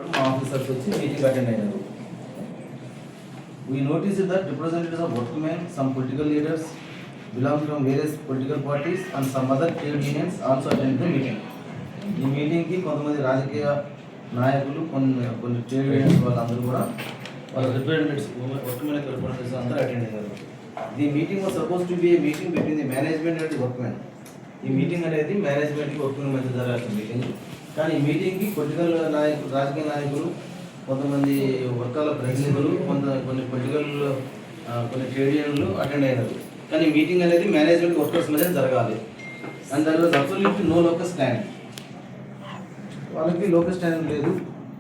Officers meeting attended. We noticed that representatives of workmen, some political leaders belong from various political parties and some other trade unions also attended the meeting. ఈ మీటింగ్కి కొంతమంది రాజకీయ నాయకులు కొన్ని trade unions వాళ్ళందరూ కూడా వాళ్ళ representatives workmen representatives అందరూ అటెండ్ అయ్యారు. The meeting was suppose to be A meeting between the management and the workmen. ఈ మీటింగ్ అనేది మేనేజ్మెంట్కి వర్క్మెన్ మధ్య జరగాల్సిన మీటింగ్. కానీ ఈ మీటింగ్కి పొలిటికల్ నాయకులు, రాజకీయ నాయకులు, కొంతమంది వర్గాల ప్రతినిధులు, కొన్ని పొలిటికల్ కొన్ని ట్రేడ్ యూనియన్లు అటెండ్ అయినారు. కానీ మీటింగ్ అనేది మేనేజ్మెంట్ వర్కర్స్ మధ్య జరగాలి. అండ్ దాని was absolutely no local stand. వాళ్ళకి లోకల్ స్టాండ్ లేదు,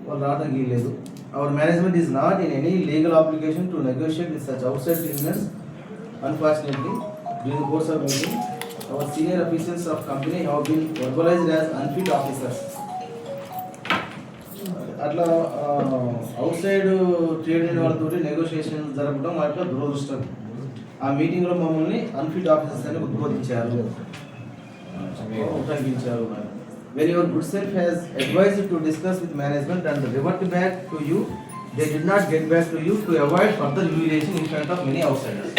వాళ్ళు రావడానికి లేదు. Our management is not in any legal application to negotiate with such outside business. Unfortunately during the course of meeting our senior officials of company have been verbalized as unfit officers. అట్లా out side trade union వాళ్ళతో negotiation జరపడం మా యొక్క దురదృష్టం. ఆ మీటింగ్లో మమ్మల్ని unfit officers అని ఉద్బోధించారు, ఉల్లంఘించారు. When your good self has advised to discuss with management and revert back to you, they did not get back to you to avoid further humiliation in front of many outsiders.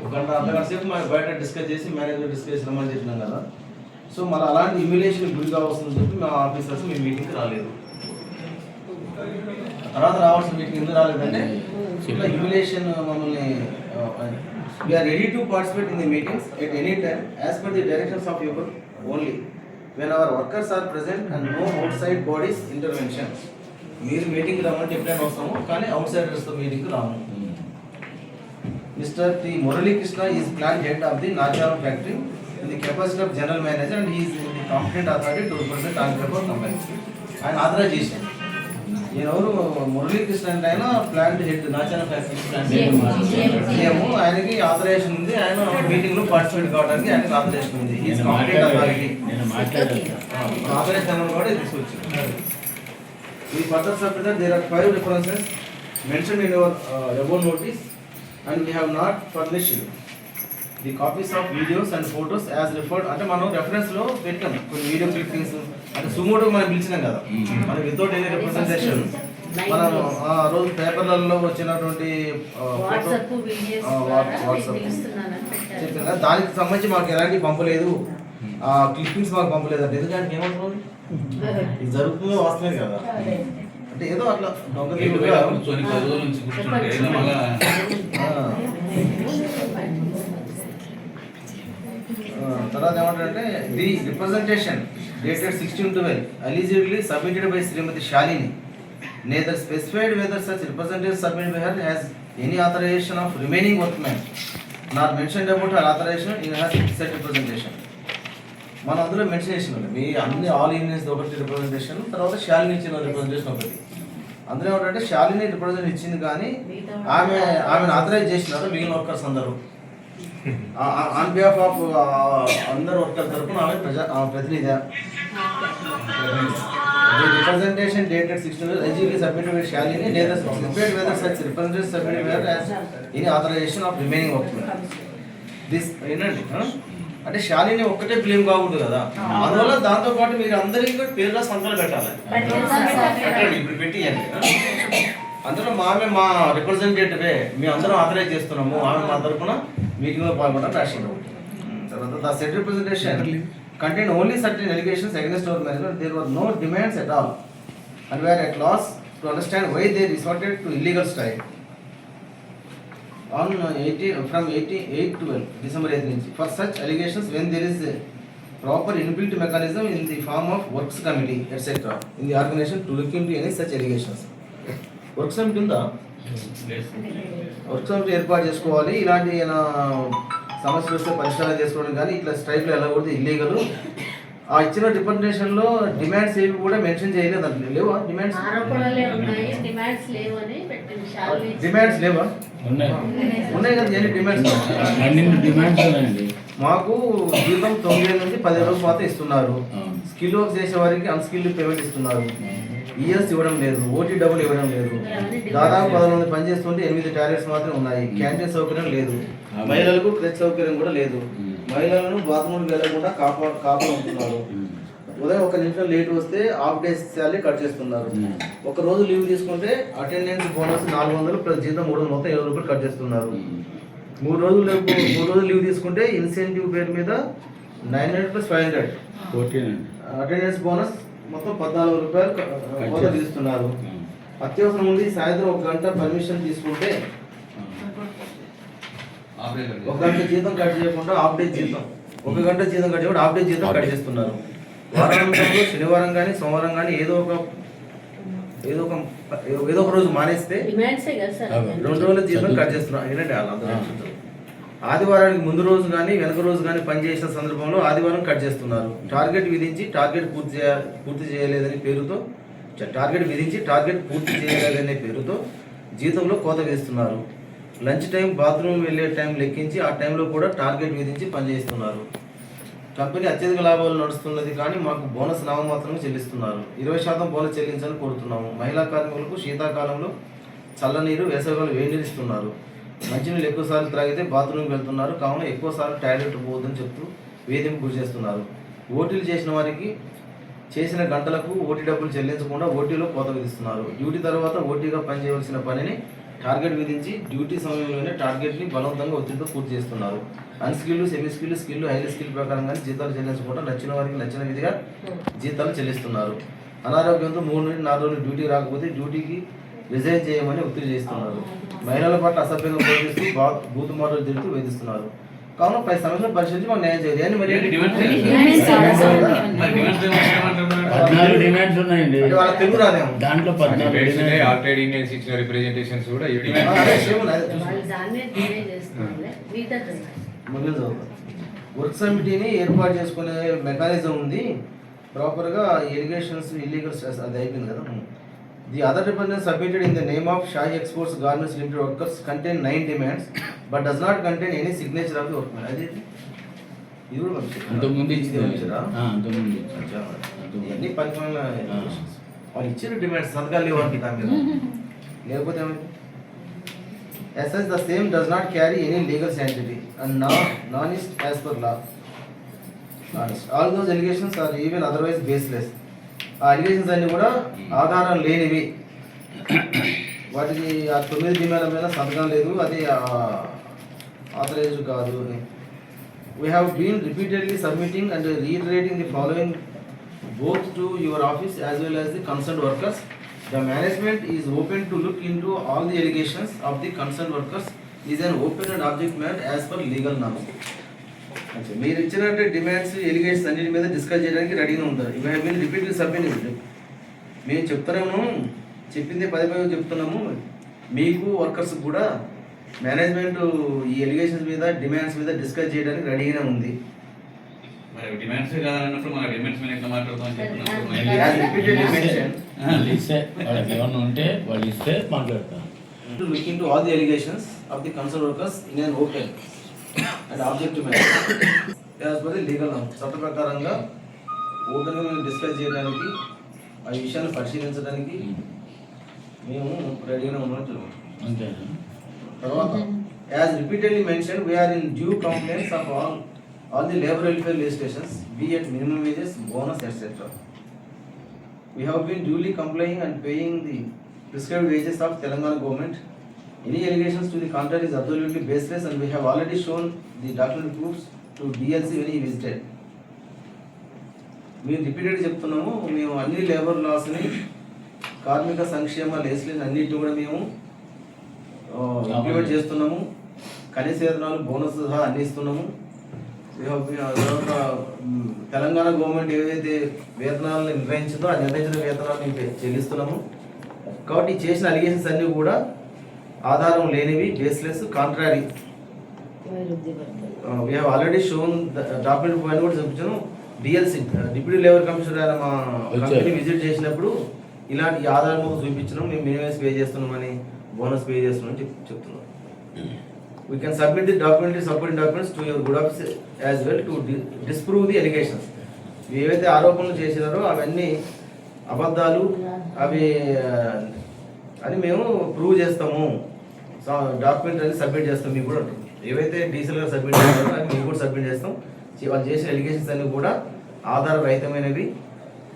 అర్ధగంట సేపు మనం బయట discuss చేసి management discuss రమ్మని చెప్పినాం కదా. So మళ్ళీ అలాంటి హ్యూమిలియేషన్ గురి కావాల్సిందని చెప్పి మా ఆఫీసర్స్ మీ మీటింగ్కి రాలేదు. తర్వాత రావాల్సిన మీటింగ్ ఎందుకు రాలేదంటే ఇట్లా హ్యూమిలియేషన్ మమ్మల్ని we are ready to participate in the meetings at any time as per the directions of your only when our workers are present and no outside bodies intervention. మీరు మీటింగ్కి రమ్మని ఎప్పుడైనా వస్తాము, కానీ అవుట్ సైడర్స్తో మీటింగ్కి రాము. Mr. T. Murali Krishna is plant head of the Nacharam factory in the capacity of general manager and he is in the competent authority to represent Andhra company. And authorization. ఎవరు మురళీ కృష్ణ అంటే ఆయన plant head Nacharam factory plant GM. ఆయనకి authorisation ఉంది, ఆయన మీటింగ్లో participate కావడానికి ఆయనకి authorisation ఉంది. Is competent authority. ఆథరైజేషన్ కూడా తీసుకొచ్చింది. ఈ further submit there are 5 references mentioned in your above notice and we have not furnished the copies of videos and photos as referred. అంటే మనం రెఫరెన్స్ లో పెట్టాం కొన్ని వీడియో క్లిప్పింగ్స్. అంటే సుమోటో మనం పిలిచినాం కదా, మనం వితౌట్ ఎనీ రిప్రజెంటేషన్ మనం ఆ రోజు పేపర్లలో వచ్చినటువంటి వాట్సాప్ చెప్పిన దానికి సంబంధించి మాకు ఎలాంటి పంపలేదు, ఆ క్లిప్పింగ్స్ మాకు పంపలేదు. అంటే ఎందుకంటే ఏమంటున్నాం, ఇది జరుగుతుందో వాస్తవమే కదా. అంటే ఏదో అట్లా తర్వాత ఏమంటారంటే the representation dated 16/12 allegedly submitted by Shrimati Shalini neither specified whether such representative submitted by her has any authorization of remaining workmen nor mentioned about her authorization in her said representation. మనం అందులో మెన్షన్ చేసినాం మీ అన్ని ఆల్ యూనియన్స్ ఒకటి representation, తర్వాత శాలిని ఇచ్చిన representation ఒకటి. అందులో ఏమంటే శాలిని రిప్రజెంటేషన్ ఇచ్చింది కానీ ఆమెను ఆథరైజ్ చేసినారు మిగిలిన వర్కర్స్ అందరూ. ఆన్ బిహాఫ్ ఆఫ్ అందరు వర్కర్స్ తరఫున ఆమె ప్రతినిధి. Representation dated 16 allegedly submitted by Shalini neither specified whether such representation submitted by her has any authorization of remaining workmen. This ఏంటండి అంటే శాలిని ఒక్కటే బ్లేమ్ కాకూడదు కదా. అందువల్ల దాంతో పాటు మీరు అందరికీ పేర్ల సంతకాలు పెట్టాలి. ఇప్పుడు పెట్టియండి. అందులో మా రిప్రజెంటేటివే మేము అందరం ఆథరైజ్ చేస్తున్నాము, ఆమె మా తరఫున మీటింగ్లో పాల్గొనడం రాసింది. తర్వాత the set representation contained only certain allegations against our management. There were no demands at all and we are at loss to understand why they resorted to illegal strike on 8/12 December 8 for such allegations when there is a proper inbuilt mechanism in the form of works committee etc. in the organization to look into any such allegations. Works committee ఉందా? Works committee ఏర్పాటు చేసుకోవాలి. ఇలాంటి సమస్యలు వస్తే పరిష్కారం చేసుకోవడం కానీ ఇట్లా స్ట్రైక్లో వెళ్ళకూడదు, ఇల్లీగల్. ఆ ఇచ్చిన రిప్రజెంటేషన్లో డిమాండ్స్ ఏవి కూడా మెన్షన్ చేయలేదు. అంటే లేవా డిమాండ్స్? డిమాండ్స్ లేవా? ఉన్నాయి కదా. ఎన్ని డిమాండ్స్? మాకు జీతం 9 నుంచి 10 రోజులు మాత్రం ఇస్తున్నారు. స్కిల్ వర్క్ చేసే వారికి అన్స్కిల్డ్ పేమెంట్ ఇస్తున్నారు. ఈఎస్ ఇవ్వడం లేదు, ఓటీ డబ్బులు ఇవ్వడం లేదు. దాదాపు 10 మంది పనిచేస్తుంటే 8 టాయిలెట్స్ మాత్రం ఉన్నాయి. క్యాంటీన్ సౌకర్యం లేదు, మహిళలకు క్రెచ్ సౌకర్యం కూడా లేదు. మహిళలను బాత్రూమ్కి వెళ్ళకుండా కాపలు ఉంటున్నారు. ఉదయం ఒక నిమిషం లేట్ వస్తే హాఫ్ డే శాలరీ కట్ చేస్తున్నారు. ఒక రోజు లీవ్ తీసుకుంటే అటెండెన్స్ బోనస్ 400 ప్లస్ జీతం 300 మొత్తం 70 రూపాయలు కట్ చేస్తున్నారు. 3 రోజులు లీవ్ తీసుకుంటే ఇన్సెంటివ్ పేరు మీద 900 ప్లస్ 500 అటెండెన్స్ బోనస్ మొత్తం 14 రూపాయలు కోత తీస్తున్నారు. అత్యవసరం ఉంది సాయంత్రం 1 గంట పర్మిషన్ తీసుకుంటే 1 గంట జీతం కట్ చేయకుండా హాఫ్ డే జీతం, 1 గంట జీతం కట్ చేయకుండా హాఫ్ డే జీతం కట్ చేస్తున్నారు. వారాంతంలో శనివారం కానీ సోమవారం కానీ ఏదో ఒక రోజు మానేస్తే 2 రోజుల జీతం కట్ చేస్తున్నారు. ఏంటంటే వాళ్ళందరూ ఆదివారానికి ముందు రోజు కానీ వెనక రోజు కానీ పనిచేసిన సందర్భంలో ఆదివారం కట్ చేస్తున్నారు. టార్గెట్ విధించి టార్గెట్ పూర్తి చేయలేదనే పేరుతో జీతంలో కోత వేస్తున్నారు. లంచ్ టైం బాత్రూమ్ వెళ్ళే టైం లెక్కించి ఆ టైంలో కూడా టార్గెట్ విధించి పనిచేస్తున్నారు. కంపెనీ అత్యధిక లాభాలు నడుస్తున్నది కానీ మాకు బోనస్ నామమాత్రంగా చెల్లిస్తున్నారు. 20% బోనస్ చెల్లించాలని కోరుతున్నాము. మహిళా కార్మికులకు శీతాకాలంలో చల్లనీరు, వేసవికాలంలో వేడి నీరు ఇస్తున్నారు. మంచినీళ్ళు ఎక్కువసార్లు త్రాగితే బాత్రూమ్కి వెళ్తున్నారు. కావున ఎక్కువసార్లు టాయిలెట్ పోవద్దని చెప్తూ వేధింపు గురి చేస్తున్నారు. ఓటీలు చేసిన వారికి చేసిన గంటలకు ఓటీ డబ్బులు చెల్లించకుండా ఓటీలో కోత విధిస్తున్నారు. డ్యూటీ తర్వాత ఓటీగా పనిచేయవలసిన పనిని టార్గెట్ విధించి డ్యూటీ సమయంలోనే టార్గెట్ని బలవంతంగా ఒత్తిడితో పూర్తి చేస్తున్నారు. Unskilled, semi skilled, skill, highly skill ప్రకారంగా జీతాలు చెల్లించకుండా నచ్చిన వారికి నచ్చిన విధిగా జీతాలు చెల్లిస్తున్నారు. అనారోగ్యంతో 3 నుండి 4 రోజులు డ్యూటీ రాకపోతే డ్యూటీకి రిజైన్ చేయమని ఒత్తిడి చేస్తున్నారు. మహిళల పట్ల అసభ్యంగా ప్రవర్తిస్తూ బూతు మాటలు తిరుగుతూ వేధిస్తున్నారు. కావున పై సమస్యను పరిశీలించి మనం న్యాయం చేయాలి. వాళ్ళ తెలుగు రాదేమో దాంట్లో వర్క్ కమిటీని ఏర్పాటు చేసుకునే మెకానిజం ఉంది. ప్రాపర్గా ఇరిగేషన్స్ ఇల్లీగల్స్ అది అయిపోయింది కదా. The other department submitted in the name of Shahi Exports Garments Limited workers contain 9 demands but does not contain any signature of the workman. అది ఇది కూడా అంతకుముందు ఇచ్చారా? అన్ని పరిపాలన వాళ్ళు ఇచ్చిన డిమాండ్స్ సంతకాలు లేవానికి దాని మీద లేకపోతే as such the same does not carry any legal sanctity and non is as per law. All those allegations are even otherwise baseless. ఆ అలిగేషన్స్ అన్ని కూడా ఆధారం లేనివి. వాటికి ఆ 9 డిమాండ్ల మీద సంతకం లేదు, అది ఆథరైజ్ కాదు. We have been repeatedly submitting and reiterating the following both to your office as well as the concerned workers. The management is open to look into all the allegations of the concerned workers is an open and object matter as per legal norms. మీరు ఇచ్చినట్టు demands, allegations అన్నిటి మీద discuss చేయడానికి రెడీగా ఉంటారు. ఇవి have been repeatedly submitted. మేము చెప్తున్నాము, చెప్పింది 10 చెప్తున్నాము. మీకు వర్కర్స్ కూడా మేనేజ్మెంట్ ఈ ఎలిగేషన్స్ మీద, డిమాండ్స్ మీద డిస్కస్ చేయడానికి రెడీగానే ఉంది. Look into all the allegations of the concerned workers in an open and objective manner as per the legal norm. చట్ట ప్రకారంగా ఓపెన్గా మేము డిస్కస్ చేయడానికి, ఆ విషయాన్ని పరిశీలించడానికి మేము రెడీగా ఉన్నాం. తర్వాత as repeatedly mention we are in due complaints of all the labor welfare legislations, be it minimum wages, bonus, etc. We have been duly complying and paying the prescribed wages of Telangana government. Any allegations to the contrary is absolutely baseless and we have already shown the document proofs to DLC when he visited. మేము repeated చెప్తున్నాము, మేము అన్ని labour లాస్ని, కార్మిక సంక్షేమ legislation అన్నిటిని కూడా మేము implement చేస్తున్నాము. కనీస వేతనాలు, బోనస్ సహా అన్ని ఇస్తున్నాము. తెలంగాణ గవర్నమెంట్ ఏదైతే వేతనాలను నిర్ణయించిందో ఆ నిర్ణయించిన వేతనాలను చెల్లిస్తున్నాము. కాబట్టి చేసిన అలిగేషన్స్ అన్నీ కూడా ఆధారం లేనివి, baseless, contrary. We have already shown document పైన కూడా చూపించాను. డిఎల్సి డిప్యూటీ లేబర్ కమిషనర్ ఆయన మా కంపెనీ విజిట్ చేసినప్పుడు ఇలాంటి ఆధారం చూపించినాం. మేము మినిమం పే చేస్తున్నామని, బోనస్ పే చేస్తున్నామని చెప్తున్నాం. We can submit the documentary supporting documents to your good office as well to disprove the allegations. ఏవైతే ఆరోపణలు చేసినారో అవన్నీ అబద్ధాలు అవి అని మేము ప్రూవ్ చేస్తాము. డాక్యుమెంట్ అని సబ్మిట్ చేస్తాం. మీకు కూడా ఏవైతే డీసెల్గా సబ్మిట్ చేస్తారో అది మేము కూడా సబ్మిట్ చేస్తాం. వాళ్ళు చేసిన అలిగేషన్స్ అన్ని కూడా ఆధారరహితమైనవి,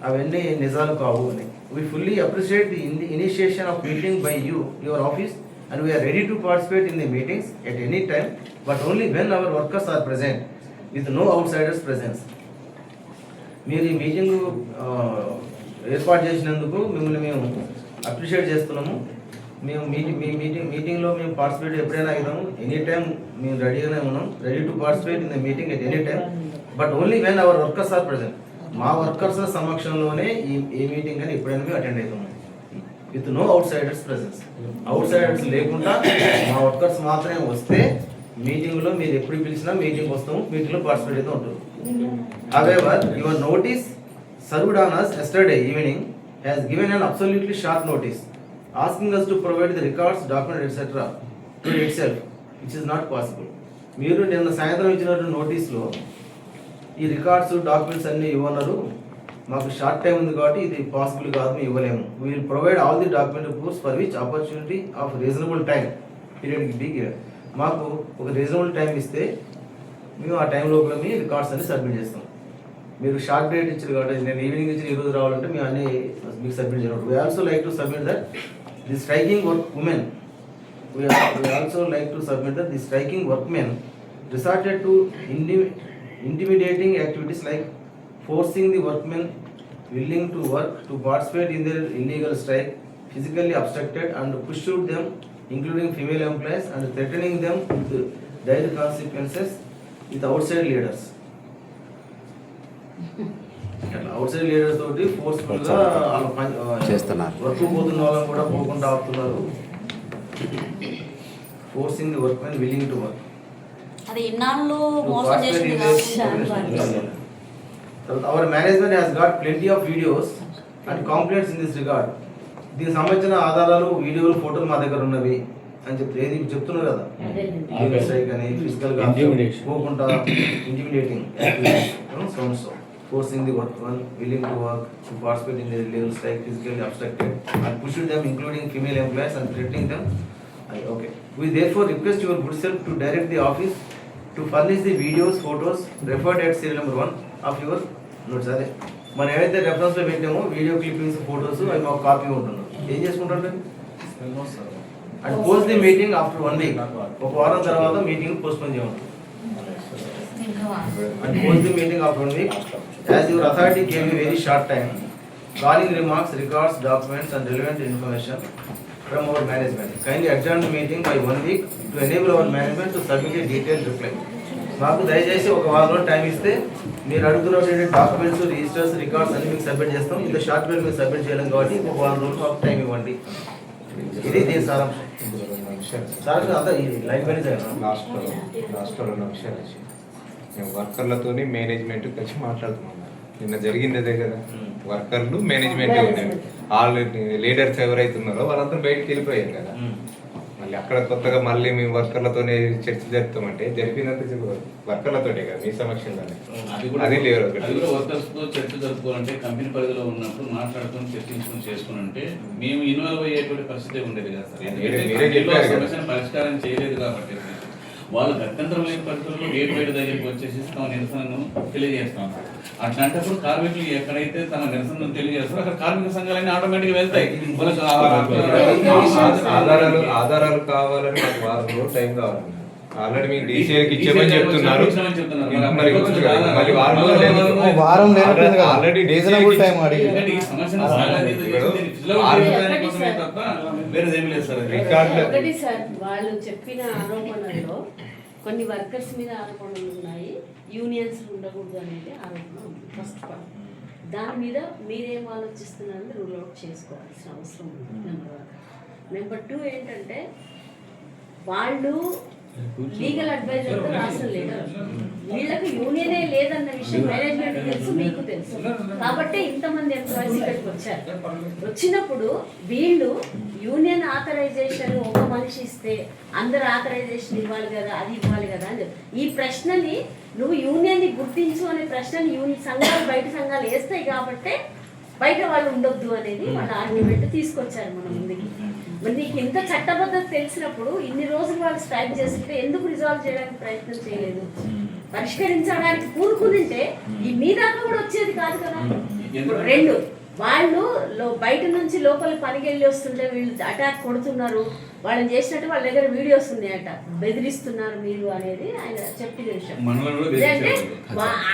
అవన్నీ నిజాలు కావు అని. We fully appreciate the initiation of meeting by you, your office, and we are ready to participate in the meetings at any time, but only when our workers are present, with no outsiders presence. మీరు ఈ meeting ఏర్పాటు చేసినందుకు మిమ్మల్ని మేము appreciate చేస్తున్నాము. మేము మీటింగ్లో మేము పార్టిసిపేట్ ఎప్పుడైనా అవుతాము. ఎనీ టైం మేము రెడీగానే ఉన్నాం, ready to participate in the meeting at any time, but only when our workers are present. మా వర్కర్స్ సమక్షంలోనే ఈ మీటింగ్ అని ఎప్పుడైనా మేము అటెండ్ అవుతాము, with no outsiders presence. Outsiders లేకుండా మా వర్కర్స్ మాత్రమే వస్తే మీటింగ్లో మీరు ఎప్పుడు పిలిచినా మీటింగ్ వస్తాము, మీటింగ్లో పార్టిసిపేట్ అయితే ఉంటుంది. However, your notice served on us yesterday evening has given an absolutely sharp notice, asking us to provide the records, documents, etc. to itself, which is not possible. మీరు నిన్న సాయంత్రం ఇచ్చిన నోటీస్లో ఈ రికార్డ్స్ డాక్యుమెంట్స్ అన్నీ ఇవ్వన్నారు, మాకు short time ఉంది కాబట్టి ఇది పాసిబుల్ కాదు, మేము ఇవ్వలేము. We will provide all the document proofs for which opportunity of reasonable time period be given. మాకు ఒక రీజనబుల్ టైం ఇస్తే మేము ఆ టైం లోపల మీ రికార్డ్స్ అన్ని సబ్మిట్ చేస్తాం. మీరు షార్ట్ డేట్ ఇచ్చారు కాబట్టి నేను ఈవినింగ్ నుంచి ఈరోజు రావాలంటే మేము అన్ని మీకు సబ్మిట్ చేయాలి. We also like to submit that the striking work women we also like to submit that the striking workmen resorted to intimidating activities like forcing the workmen willing to work to participate in their illegal strike, physically obstructed and pushed them, including female employees, and threatening them with dire consequences with outside leaders. outside leaders తోటి forceful గా చేస్తున్నారు, work పోతున్న వాళ్ళని కూడా పోకుండా ఆపుతున్నారు. Forcing the workmen willing to work. అది ఇన్నాళ్ళు మోసం చేసింది కాదు. Our management has got plenty of videos and complaints in this regard. దీనికి సంబంధించిన ఆధారాలు, వీడియోలు, ఫోటోలు మా దగ్గర ఉన్నవి అని చెప్పి ఏది చెప్తున్నారు కదా. స్ట్రైక్ అని ఫిజికల్ గా పోకుండా intimidating forcing the workmen willing to work to participate in the illegal strike, physically obstructed and pushed them, including female employees, and threatening them. Okay. We therefore request your good self to direct the office to furnish the videos, photos referred at serial number 1 of your notes. అదే మనం ఏవైతే reference లో పెట్టామో video clippings, photos అవి మాకు copy ఉంటున్నాం. ఏం చేసుకుంటారు and post the meeting after 1 week. ఒక వారం తర్వాత మీటింగ్ పోస్ట్పోన్ చేయమంటారు. And post the meeting after 1 week as your authority gave you very short time. Calling remarks, records, documents and relevant information from our management. Kindly adjourn the meeting by 1 week to enable our management to submit a detailed reply. మాకు దయచేసి ఒక వారం రోజులు time ఇస్తే మీరు అడుగుతున్నటువంటి documents, registers, records అన్ని మీకు సబ్మిట్ చేస్తాం. ఇంత షార్ట్ పీరియడ్ మీరు సబ్మిట్ చేయలేం కాబట్టి ఒక వారం రోజులు మాకు టైం ఇవ్వండి. ఇది దీని సారాంశం. సారాంశం అంతా ఈ లైన్ పైన లాస్ట్లో 2 విషయాలు మేము వర్కర్లతోని మేనేజ్మెంట్ కలిసి మాట్లాడుతున్నాం. నిన్న జరిగింది అదే కదా, వర్కర్లు మేనేజ్మెంట్ ఉన్నారు. వాళ్ళు లీడర్స్ ఎవరైతే ఉన్నారో వాళ్ళంతా బయటకు వెళ్ళిపోయారు కదా. మళ్ళీ అక్కడ కొత్తగా మళ్ళీ మేము వర్కర్లతోనే చర్చ జరుపుతామంటే జరిపినంత వర్కర్లతోనే కదా, మీ సమక్షంలోనే. అది లేదు వర్కర్స్ తో చర్చ జరుపుకోవాలంటే కంపెనీ పరిధిలో ఉన్నప్పుడు మాట్లాడుతూ చర్చించుకుని చేసుకుని మేము ఇన్వాల్వ్ అయ్యేటువంటి పరిస్థితి ఉండేది కదా సార్. సమస్యను పరిష్కారం చేయలేదు కాబట్టి వాళ్ళు గత్యంతరం లేని పరిస్థితుల్లో గేట్ బయట దగ్గరికి వచ్చేసి తమ నిరసనను తెలియజేస్తాం. అట్లాంటప్పుడు కార్మికులు ఎక్కడైతే తమ నిరసనను తెలియజేస్తారో అక్కడ కార్మిక సంఘాలన్నీ ఆటోమేటిక్ వెళ్తాయి. ఆధారాలు కావాలని మాకు వారం రోజులు టైం కావాలి. ఆల్రెడీ మీకు డీసీఐకి ఇచ్చామని చెప్తున్నారు. ఒకటి సార్, వాళ్ళు చెప్పిన ఆరోపణల్లో కొన్ని వర్కర్స్ మీద ఆరోపణలు ఉన్నాయి, యూనియన్స్ ఉండకూడదు అనేది ఆరోపణ ఉంది. ఫస్ట్ పాయింట్, దాని మీద మీరేం ఆలోచిస్తున్నారని రూల్ అవుట్ చేసుకోవాల్సిన అవసరం ఉంది. నెంబర్ 2 ఏంటంటే వాళ్ళు లీగల్ అడ్వైజర్ రాసిన లెటర్, వీళ్ళకి యూనియనే లేదన్న విషయం మేనేజ్మెంట్ తెలుసు, మీకు తెలుసు. కాబట్టి ఇంతమంది ఎంప్లాయీస్ ఇక్కడికి వచ్చారు. వచ్చినప్పుడు వీళ్ళు యూనియన్ ఆథరైజేషన్ ఒక మనిషి ఇస్తే అందరు ఆథరైజేషన్ ఇవ్వాలి కదా, అది ఇవ్వాలి కదా అని చెప్పి ఈ ప్రశ్నని నువ్వు యూనియన్ని గుర్తించు అనే ప్రశ్నని యూనియన్ సంఘాలు బయట సంఘాలు వేస్తాయి కాబట్టి బయట వాళ్ళు ఉండొద్దు అనేది వాళ్ళ ఆర్గ్యుమెంట్ తీసుకొచ్చారు మన ముందుకి. మరి నీకు ఇంత చట్టబద్ధత తెలిసినప్పుడు ఇన్ని రోజులు వాళ్ళు స్ట్రైక్ చేస్తుంటే ఎందుకు రిజాల్వ్ చేయడానికి ప్రయత్నం చేయలేదు? పరిష్కరించడానికి కూరుకునింటే ఈ మీ దాకా కూడా వచ్చేది కాదు కదా. ఎందుకంటే- రెండు వాళ్ళు బయట నుంచి లోపల పనికి వెళ్ళి వస్తుంటే వీళ్ళు అటాక్ కొడుతున్నారు, వాళ్ళని చేసినట్టు వాళ్ళ దగ్గర వీడియోస్ ఉన్నాయట, బెదిరిస్తున్నారు మీరు అనేది ఆయన చెప్పిన విషయం. మనలో కూడా అంటే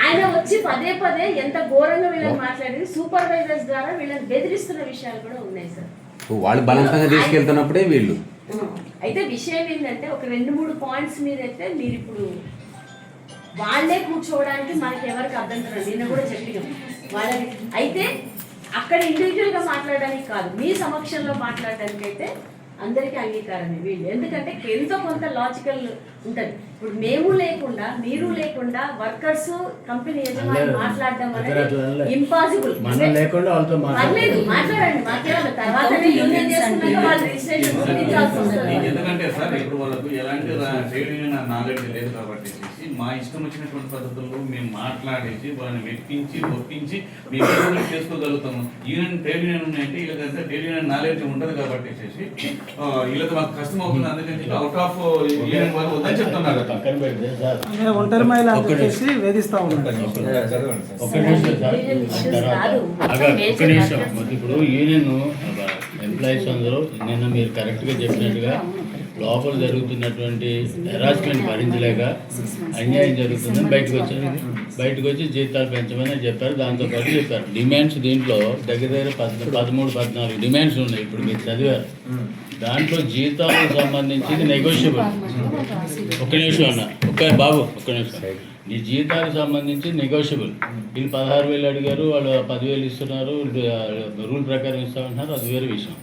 ఆయన వచ్చి పదే పదే ఎంత ఘోరంగా వీళ్ళని మాట్లాడి సూపర్వైజర్స్ ద్వారా వీళ్ళని బెదిరిస్తున్న విషయాలు కూడా ఉన్నాయి సార్. వాళ్ళు బలవంతంగా తీసుకెళ్తున్నప్పుడే వీళ్ళు. అయితే విషయం ఏంటంటే ఒక 2-3 పాయింట్స్ మీద అయితే మీరు ఇప్పుడు వాళ్ళే కూర్చోవడానికి మనకి ఎవరికి అభ్యంతరం, నిన్న కూడా చెప్పినాం వాళ్ళని. అయితే అక్కడ ఇండివిజువల్ గా మాట్లాడడానికి కాదు, మీ సమక్షంలో మాట్లాడడానికి అయితే అందరికీ అంగీకారమే వీళ్ళు. ఎందుకంటే ఎంతో కొంత లాజికల్ ఉంటుంది. ఇప్పుడు మేము లేకుండా మీరు లేకుండా వర్కర్స్ కంపెనీ యజమాని మాట్లాడడం అనేది ఇంపాసిబుల్. పర్లేదు మాట్లాడండి, మాట్లాడాలి. తర్వాతనే యూనియన్ చేసుకున్నాక వాళ్ళు రిజిస్ట్రేషన్ చూపించాల్సి వస్తుంది. ఎందుకంటే సార్ ఇప్పుడు వాళ్ళకు ఎలాంటి ట్రేడ్ యూనియన్ నాలెడ్జ్ లేదు కాబట్టి మా ఇష్టం వచ్చినటువంటి పద్ధతుల్లో మేము మాట్లాడేసి వాళ్ళని మెప్పించి ఒప్పించి మేము ఏదైనా చేసుకోగలుగుతాము. ట్రేడ్ యూనియన్ ఉన్నాయంటే వీళ్ళకంటే ట్రేడ్ యూనియన్ నాలెడ్జ్ ఉండదు కాబట్టి వీళ్ళకి మాకు కష్టం అవుతుంది. అందుకని అవుట్ ఆఫ్ యూనియన్ వాళ్ళు వద్దని చెప్తున్నారు. ఒంటరి మహిళ చెప్పేసి వేధిస్తా ఉంటారు. ఇప్పుడు యూనియన్ ఎంప్లాయీస్ అందరూ నిన్న మీరు కరెక్ట్గా చెప్పినట్టుగా లోపల జరుగుతున్నటువంటి హెరాస్మెంట్ భరించలేక అన్యాయం జరుగుతుందని బయటకు వచ్చి జీతాలు పెంచమని చెప్పారు. దాంతోపాటు చెప్పారు డిమాండ్స్, దీంట్లో దగ్గర దగ్గర 13-14 డిమాండ్స్ ఉన్నాయి. ఇప్పుడు మీరు చదివారు. దాంట్లో జీతాలకు సంబంధించి నెగోషియబుల్. ఒక్క నిమిషం అన్న, ఒక్క నిమిషం. ఈ జీతాలకు సంబంధించి నెగోషియబుల్. వీళ్ళు 16,000 అడిగారు, వాళ్ళు 10,000 ఇస్తున్నారు, రూల్ ప్రకారం ఇస్తామంటున్నారు, అది వేరే విషయం.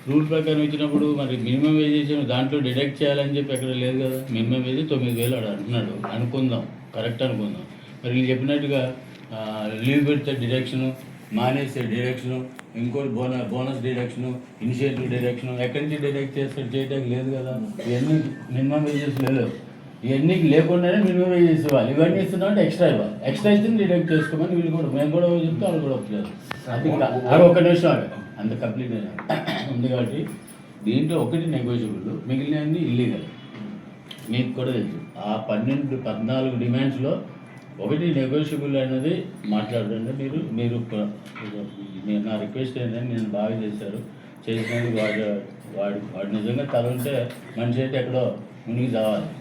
రూల్ ప్రకారం ఇచ్చినప్పుడు మరి మినిమం వేజ్ దాంట్లో డిడక్ట్ చేయాలని చెప్పి ఎక్కడ లేదు కదా. మినిమం వేజ్ 9,000 అంటున్నాడు అనుకుందాం, కరెక్ట్ అనుకుందాం. మరి వీళ్ళు చెప్పినట్టుగా లీవ్ పెడితే డిడక్షను, మానేస్తే డిడక్షను, ఇంకోటి బోనస్ డిడక్షను, ఇనిషియేటివ్ డిడక్షను, ఎక్కడి నుంచి డిడక్ట్ చేస్తాడు చేయడానికి లేదు కదా. ఇవన్నీ మినిమం వేజెస్ లేదు, ఇవన్నీ లేకుండానే మినిమం వేజెస్ ఇవ్వాలి. ఇవన్నీ ఇస్తున్నామంటే ఎక్స్ట్రా ఇవ్వాలి. ఎక్స్ట్రా ఇస్తే డిడక్ట్ చేసుకోమని వీళ్ళు కూడా, మేము కూడా చెప్తే వాళ్ళు కూడా ఒప్పులేదు. అది ఒక్క నిమిషం అంత కంప్లీట్ ఉంది. కాబట్టి దీంట్లో ఒకటి నెగోషియబుల్, మిగిలినవన్నీ ఇల్లీగల్. మీకు కూడా తెలుసు. ఆ 12-14 డిమాండ్స్లో ఒకటి నెగోషియబుల్ అనేది మాట్లాడండి. మీరు నా రిక్వెస్ట్ ఏంటంటే, నేను బాగా చేసినందుకు వాడు నిజంగా తల ఉంటే మనిషి అయితే ఎక్కడో మునిగి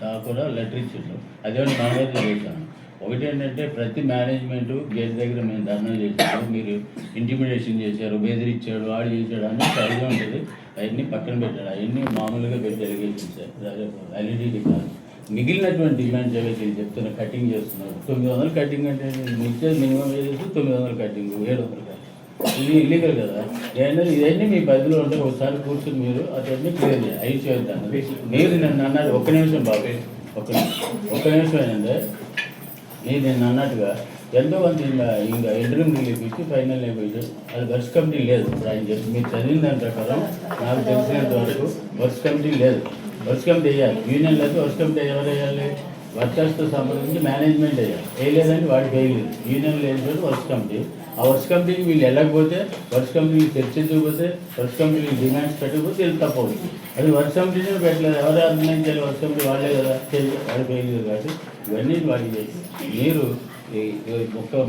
తాగకుండా లెటర్ ఇచ్చిండు. అదేమన్నా మనమైతే చేశాను. ఒకటి ఏంటంటే ప్రతి మేనేజ్మెంటు గేట్ దగ్గర మేము ధర్నా చేశారు, మీరు ఇంటిమిడేషన్ చేశారు, బెదిరించాడు, వాడు చేశాడు అని ఐడియా ఉంటుంది. అవన్నీ పక్కన పెట్టాడు. అవన్నీ మామూలుగా పెట్టి ఎలిగేషన్స్ వ్యాలిడిటీ కాదు. మిగిలినటువంటి డిమాండ్స్ ఏవైతే చెప్తున్నా కటింగ్ చేస్తున్నారు. 900 కటింగ్ అంటే ఇచ్చేది మినిమం వేసేసి 900 కటింగ్, 700 కటింగ్. ఇది ఇల్లీగల్ కదా. ఇవన్నీ మీ పరిధిలో ఉంటే ఒకసారి కూర్చొని మీరు అతన్ని క్లియర్ చేయాలి. అవి చేద్దాం. మీరు నన్ను అన్నది ఒక్క నిమిషం బాబు, ఒక్క నిమిషం ఏంటంటే, నేను అన్నట్టుగా ఎంతో కొంత ఇంకా ఇంటర్వ్యూ రిలీఫ్ ఇచ్చి ఫైనల్ అయిపోయింది. అది వర్క్స్ కమిటీ లేదు. ఇప్పుడు ఆయన చెప్పి మీరు చదివిన దాని ప్రకారం నాకు తెలిసినంత వరకు వర్క్స్ కమిటీ లేదు. వర్క్స్ కమిటీ వేయాలి. యూనియన్ లేదు, వర్క్స్ కమిటీ ఎవరు వేయాలి? వర్కర్స్తో సంబంధించి మేనేజ్మెంట్ వేయాలి. వేయలేదంటే వాడికి వేయలేదు. యూనియన్ లేదు వర్క్స్ కమిటీ. ఆ వర్క్స్ కమిటీకి వీళ్ళు వెళ్ళకపోతే, వర్క్స్ కమిటీకి చర్చించకపోతే, వర్క్స్ కమిటీకి డిమాండ్స్ పెట్టకపోతే వీళ్ళు తప్పవుతుంది. అది వర్క్స్ కమిటీనే పెట్టలేదు. ఎవరు ఆర్గనైజ్ చేయాలి? వర్క్స్ కమిటీ వాళ్ళే కదా వాడికి వేయలేదు. కాబట్టి ఇవన్నీ వాడికి చేసి మీరు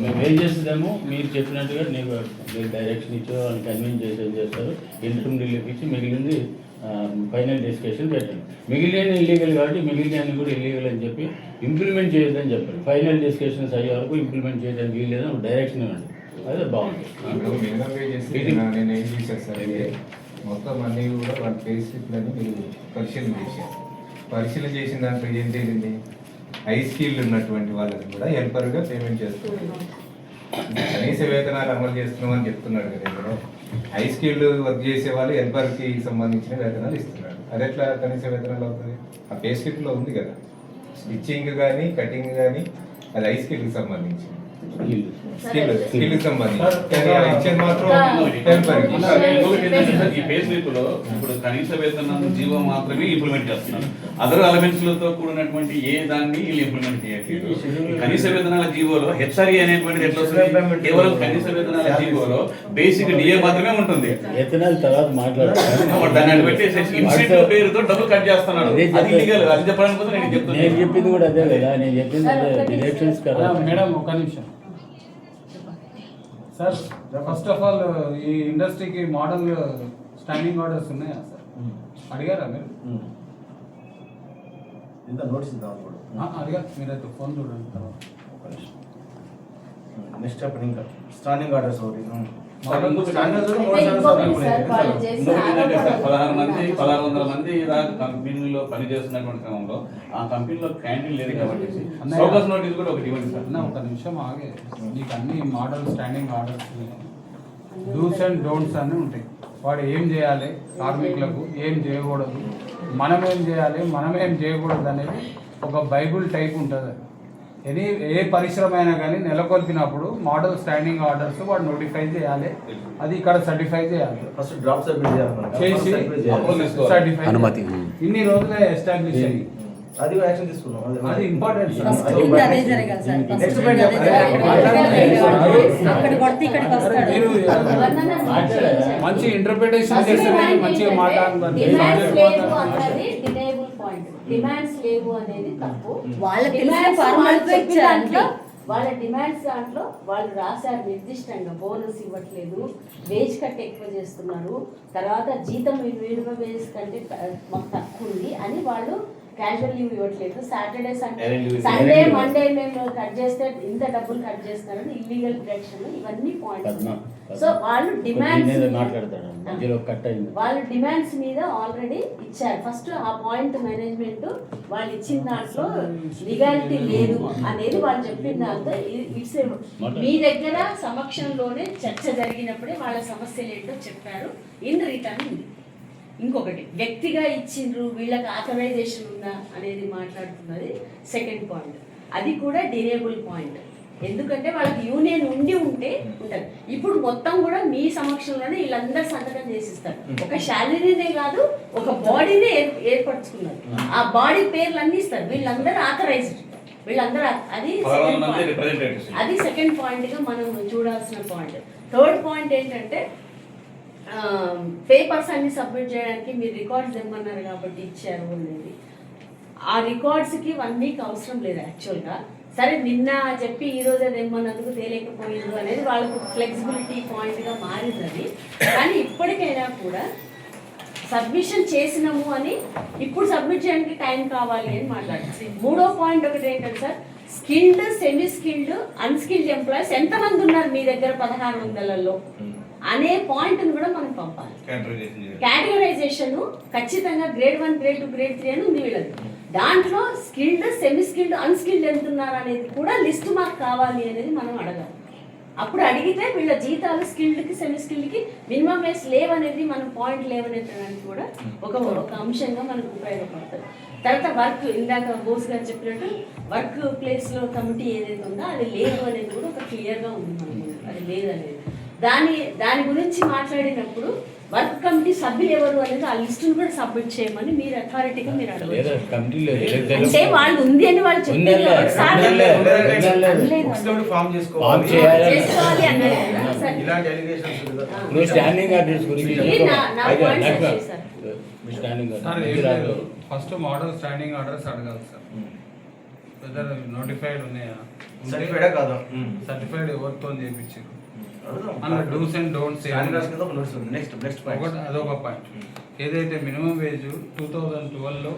మేము ఏం చేస్తుందేమో మీరు చెప్పినట్టుగా మీరు డైరెక్షన్ ఇచ్చి వాళ్ళని కన్విన్స్ చేస్తారు. ఇంటర్మ్ రిలీఫ్ ఇచ్చి మిగిలింది ఫైనల్ డిస్కషన్ పెట్టండి. మిగిలిన ఇల్లీగల్ కాబట్టి మిగిలిన కూడా ఇల్లీగల్ అని చెప్పి ఇంప్లిమెంట్ చేయొద్దని చెప్పండి. ఫైనల్ డిస్కషన్స్ అయ్యే వరకు ఇంప్లిమెంట్ చేయడానికి వీల్లేదని డైరెక్షన్ ఇవ్వండి. అదే బాగుంటుంది. నేను ఏం చేశాను సార్, మొత్తం అన్నీ కూడా వాళ్ళ పే స్లిప్లని మీరు పరిశీలన చేశారు. పరిశీలన చేసిన దాంట్లో ఏం తేలింది? హై స్కిల్ ఉన్నటువంటి వాళ్ళని కూడా హెల్పర్గా పేమెంట్ చేస్తున్నారు. కనీస వేతనాలు అమలు చేస్తున్నామని చెప్తున్నాడు కదా. ఇక్కడ హై స్కిల్ వర్క్ చేసే వాళ్ళు హెల్పర్కి సంబంధించిన వేతనాలు ఇస్తున్నారు. అది ఎట్లా కనీస వేతనాలు అవుతుంది? ఆ పే స్లిప్లో ఉంది కదా. స్టిచ్చింగ్ కానీ కటింగ్ కానీ అది హై స్కిల్కి సంబంధించి స్కిల్ సంబంధించి ఇచ్చేది మాత్రం హెల్పర్కి. ఈ పే స్లిప్ లో ఇప్పుడు కనీస వేతనం జీవో మాత్రమే ఇంప్లిమెంట్ చేస్తున్నారు. అదర్ ఎలిమెంట్స్ లతో కూడినటువంటి ఏ దాన్ని వీళ్ళు ఇంప్లిమెంట్ చేయట్లేదు. కనీస వేతనాల జీవోలో హెచ్ఆర్ఏ అనేటువంటిది ఎట్లా వస్తుంది? కేవలం కనీస వేతనాల జీవోలో బేసిక్ డిఏ మాత్రమే ఉంటుంది. తర్వాత మాట్లాడుతున్నాను. దాన్ని పెట్టేసి ఇన్సెంటివ్ పేరుతో డబ్బులు కట్ చేస్తున్నాడు. అది ఇల్లీగల్. అది చెప్పడానికి కోసం నేను చెప్తున్నాను. నేను చెప్పింది కూడా అదే కదా. నేను చెప్పింది డిరెక్షన్స్ కదా. మేడం ఒక్క నిమిషం. సార్ ఫస్ట్ ఆఫ్ ఆల్ ఈ ఇండస్ట్రీకి మోడల్ స్టాండింగ్ ఆర్డర్స్ ఉన్నాయా సార్? అడిగారా మీరు? ఇంత నోటీస్ ఇద్దాం కూడా. అడిగారు మీరైతే ఫోన్ చూడండి తర్వాత. నెక్స్ట్ చెప్పండి ఇంకా స్టాండింగ్ ఆర్డర్స్ ఒకటి. అయితే ఇంకొకటి సార్, వాళ్ళు చేసిన ఇంకొకటి ఏంటంటే సార్, ఆరోపణలు 1600 మంది కంపెనీలో పనిచేస్తున్నటువంటి క్రమంలో ఆ కంపెనీలో క్యాంటీన్ లేదు కాబట్టి సోకస్ నోటీస్ కూడా ఒకటి ఇవ్వండి సార్. అన్న ఒక నిమిషం ఆగే, నీకు అన్ని model standing orders do's and don'ts అని ఉంటాయి. వాడు ఏం చేయాలి, కార్మికులకు ఏం చేయకూడదు, మనం ఏం చేయాలి, మనం ఏం చేయకూడదు అనేది ఒక బైబుల్ టైప్ ఉంటుంది. ఏ పరిశ్రమ అయినా కానీ నెలకొల్పినప్పుడు మోడల్ స్టాండింగ్ ఆర్డర్స్ వాడు నోటిఫై చేయాలి, అది ఇక్కడ సర్టిఫై చేయాలి. ఫస్ట్ డ్రాప్ సబ్మిట్ చేసి సర్టిఫై అనుమతి. ఇన్ని రోజులే ఎస్టాబ్లిష్ అయ్యి అది యాక్షన్ తీసుకున్నాం. అది ఇంపార్టెంట్ సార్. ఫస్ట్ కింద అదే జరగాలి సార్. ఫస్ట్ Next కింద point అదే జరగాలి. అక్కడ కొడితే ఇక్కడికి వస్తాడు. మీరు మంచి ఇంటర్ప్రిటేషన్ చేస్తే మంచిగా డిమాండ్స్ లేవు అన్నది డినేబుల్ పాయింట్. డిమాండ్స్ లేవు అనేది తప్పు. వాళ్ళకి తెలిసిన Demands ఫార్మాలిటీ వాళ్ళు చెప్పిన ఇచ్చారు దాంట్లో అంతే. వాళ్ళ డిమాండ్స్ దాంట్లో వాళ్ళు రాశారు నిర్దిష్టంగా బోనస్ ఇవ్వట్లేదు, వేజ్ కట్ ఎక్కువ చేస్తున్నారు, తర్వాత జీతం మినిమం వేజ్ కంటే మాకు తక్కువ ఉంది అని వాళ్ళు క్యాజువల్ లీవ్ ఇవ్వట్లేదు, సాటర్డే సండే మండే మేము కట్ చేస్తే ఇంత డబ్బులు కట్ చేస్తున్నారని ఇల్లీగల్ డిడక్షన్, ఇవన్నీ పాయింట్స్. సో వాళ్ళు డిమాండ్స్ మాట్లాడతాడు మధ్యలో కట్ అయింది. వాళ్ళు డిమాండ్స్ మీద ఆల్రెడీ ఇచ్చారు. ఫస్ట్ ఆ పాయింట్ మేనేజ్మెంట్ వాళ్ళు ఇచ్చిన దాంట్లో లీగాలిటీ లేదు అనేది వాళ్ళు చెప్పిన దాంతో ఇట్స్ మీ దగ్గర సమక్షంలోనే చర్చ జరిగినప్పుడే వాళ్ళ సమస్యలు ఏంటో చెప్పారు. ఇన్ రిటర్న్ ఉంది. ఇంకొకటి వ్యక్తిగా ఇచ్చిండ్రు వీళ్ళకి ఆథరైజేషన్ ఉందా అనేది మాట్లాడుతున్నది సెకండ్ పాయింట్. అది కూడా డినేబుల్ పాయింట్. ఎందుకంటే వాళ్ళకి యూనియన్ ఉండి ఉంటే ఉంటుంది. ఇప్పుడు మొత్తం కూడా మీ సమక్షంలోనే వీళ్ళందరూ సంతకం చేసిస్తారు. ఒక శాలరీనే కాదు, ఒక బాడీనే ఏర్పరచుకున్నారు. ఆ బాడీ పేర్లు అన్ని ఇస్తారు. వీళ్ళందరూ ఆథరైజ్డ్, వీళ్ళందరూ అది సెకండ్ పాయింట్ గా మనం చూడాల్సిన పాయింట్. థర్డ్ పాయింట్ ఏంటంటే పేపర్స్ అన్ని సబ్మిట్ చేయడానికి మీరు రికార్డ్స్ ఇమ్మన్నారు కాబట్టి ఇచ్చారు అనేది. ఆ రికార్డ్స్కి 1 వీక్ అవసరం లేదు యాక్చువల్గా. సరే నిన్న చెప్పి ఈ రోజు అది ఇమ్మన్నందుకు తేలేకపోయింది అనేది వాళ్ళకు ఫ్లెక్సిబిలిటీ పాయింట్గా మారింది అది. కానీ ఇప్పటికైనా కూడా సబ్మిషన్ చేసినాము అని ఇప్పుడు సబ్మిట్ చేయడానికి టైం కావాలి అని మాట్లాడుతుంది. మూడో పాయింట్ ఒకటి ఏంటంటే sir, skilled, semi skilled, unskilled employees ఎంతమంది ఉన్నారు మీ దగ్గర 1600లలో అనే పాయింట్ని కూడా మనం పంపాలి. కేటగరైజేషన్ ఖచ్చితంగా గ్రేడ్ 1, గ్రేడ్ 2, గ్రేడ్ 3 అని ఉంది వీళ్ళకి. దాంట్లో స్కిల్డ్, సెమీ స్కిల్డ్, అన్స్కిల్డ్ ఎంత ఉన్నారు అనేది కూడా లిస్ట్ మాకు కావాలి అనేది మనం అడగాలి. అప్పుడు అడిగితే వీళ్ళ జీతాలు స్కిల్డ్కి, సెమీ స్కిల్డ్కి మినిమం వేస్ లేవనేది మనం పాయింట్ లేవనేది కూడా ఒక అంశంగా మనకు ఉపయోగపడుతుంది. తర్వాత వర్క్, ఇందాక బోస్ గారు చెప్పినట్టు వర్క్ ప్లేస్లో కమిటీ ఏదైతే ఉందో అది లేదు అనేది కూడా ఒక క్లియర్గా ఉంది మనకి. అది లేదనేది దాని గురించి మాట్లాడినప్పుడు వర్క్ కమిటీ సభ్యులు ఎవరు అనేది ఆ లిస్టును కూడా సబ్మిట్ చేయమని మీరు అథారిటీగా మీరు అడగచ్చు. అంటే వాళ్ళు ఉంది అని వాళ్ళు చెప్పారు చేసుకోవాలి అన్నది. ఫస్ట్ మోడల్ స్టాండింగ్ ఆర్డర్స్ అడగాలి సార్. వెదర్ నోటిఫైడ్ ఉన్నాయా, సర్టిఫైడా కాదా, సర్టిఫైడ్ ఎవరితో చేయించారు, do's and don'ts next point. అదొక పాయింట్. ఏదైతే మినిమం వేజ్ 2012లో